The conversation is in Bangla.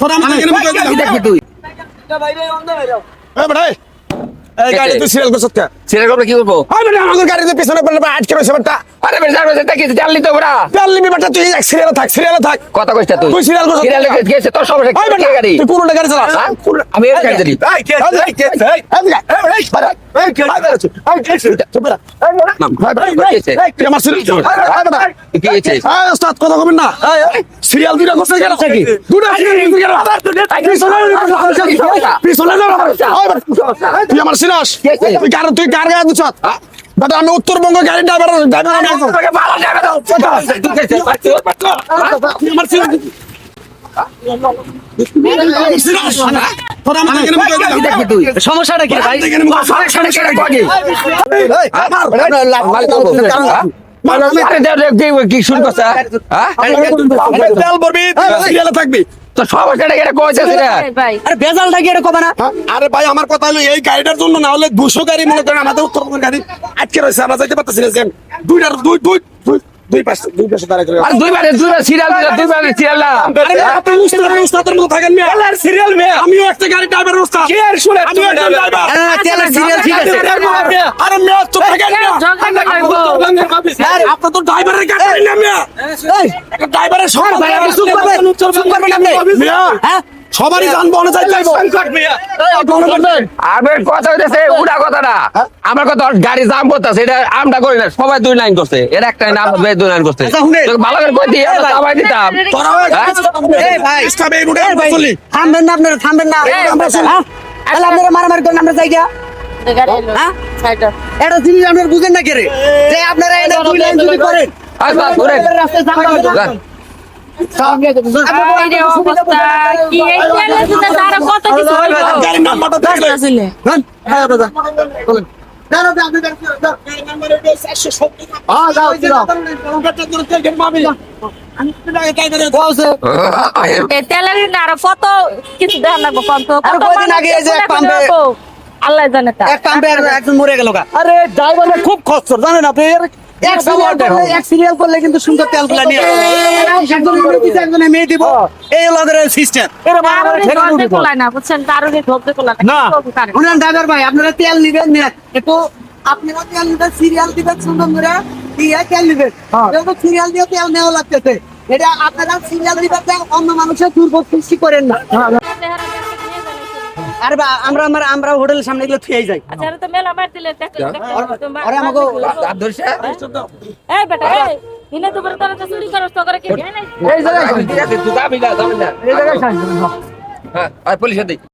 তোরা আমাকে কেন বুঝাই দিলি দেখবি তুই এই গাড়ি তুই সিরিয়াল করছিস কে সিরিয়াল করবে কি করবো? আরে আমাদের গাড়িতে পিছনে পড়লে আটকে রয়েছে বেটা আরে বেশ জানো সেটা কি জানলি তো ওরা তেল নিবি বেটা তুই এক সিরিয়ালে থাক কথা কইছ তুই তুই সিরিয়াল করছিস সিরিয়াল গেছে তোর সমস্যা এই কি বেটা গাড়ি তুই কোনটা গাড়ি চালাস হ্যাঁ? আমি এই গাড়ি চালাই এই কে এই কে এই কে তুই আমার সিরিয়াল কি হয়েছে? ওস্তাদ কথা কবেন না সিরিয়াল দুইটা করছে কেন দুইটা সিরিয়াল পিছনে তুই আমার সিনাস তুই কার গায়ে দিছ বেটা আমি উত্তরবঙ্গ গাড়ি ড্রাইভার দেখবি তুই সমস্যাটা কি ভাই? কি শুরু করছে তেল ভরবি সিরিয়ালে থাকবি তো সমস্যাটা কি কইছে আরে বেজালটা কি এটা কবে না? আরে ভাই আমার কথা হলো এই গাড়িটার জন্য না হলে 200 গাড়ি মনে করেন আমাদের উত্তরবঙ্গ গাড়ি আটকে রয়েছে আমরা যাইতে পারতেছি না দুই পাশে দাঁড়ায় আর দুইবার সিরিয়াল না উস্তাদের মতো থাকেন সিরিয়াল আমিও একটা গাড়ি ড্রাইভার উস্তাদ আমিও একটা ড্রাইভার তেলের সিরিয়াল ঠিক আছে। আরে মেয়ে তো থাকেন আপনার তো ড্রাইভারের গাড়ি না মেয়ে একটা ড্রাইভারের সব ভাই আপনি চুপ করবেন আপনি? হ্যাঁ? সবারই যানবাহনে যাইতে হইব আমার কথা হইতেছে উড়া কথা না আমার কথা গাড়ি জাম করতেছে এটা আমরা করি না সবাই দুই লাইন করছে এর একটা লাইন আমরা দুই লাইন করছে আচ্ছা, শুনেন। ভালো করে কই দিয়ে সবাই দিতাম এই ভাই ইসলামে এই রুটে এই ভাই, চলি থামবেন না আপনারা থামবেন না হ্যাঁ? তাহলে আপনারা মারামারি করেন আমরা যাই গা। হ্যাঁ? একটা জিনিস আপনারা বুঝেন না কে রে যে আপনারা এটা দুই লাইন যদি করেন আচ্ছা ঘুরে রাস্তায় ঝামেলা হবে না। গাড়ির নাম্বারটা দেখলে হ্যাঁ? হ্যাঁ, দাদা। বলেন। আরো কত কিছু দেখার লাগবো আরো কয়দিন আগে এই যে এক পাম্পে আল্লাহ জানে তা এক পাম্পে একজন মরে গেল গা। আরে ড্রাইভারে খুব খচ্চর জানেন আপনি এক সিরিয়াল করলে কিন্তু সুন্দর তেলগুলা নিয়ে একজন একজনে মেয়ে দিব এই লগের সিস্টেম ধরতে কোলায় না বুঝছেন কারণে ধরতে কোলায় না না উনান ড্রাইভার ভাই আপনারা তেল নিবেন না একটু আপনারা তেল নিবেন সিরিয়াল দিবেন সুন্দর করে দিয়ে তেল নিবেন এরকম সিরিয়াল দিয়ে তেল নেওয়া লাগতেছে এটা আপনারা সিরিয়াল দিবেন অন্য মানুষের দুর্ভোগ সৃষ্টি করেন না আরে আমরা হোটেলের সামনে গেলে থুয়ে যাই আচ্ছা তো মেলা মার দিলে আরে আমাকে এই বেটা এই দিনে দুপুরে তোরা তো চুরি করছ তো করে কি এই জায়গায় এই জায়গায় এই জায়গায় হ্যাঁ আর পুলিশ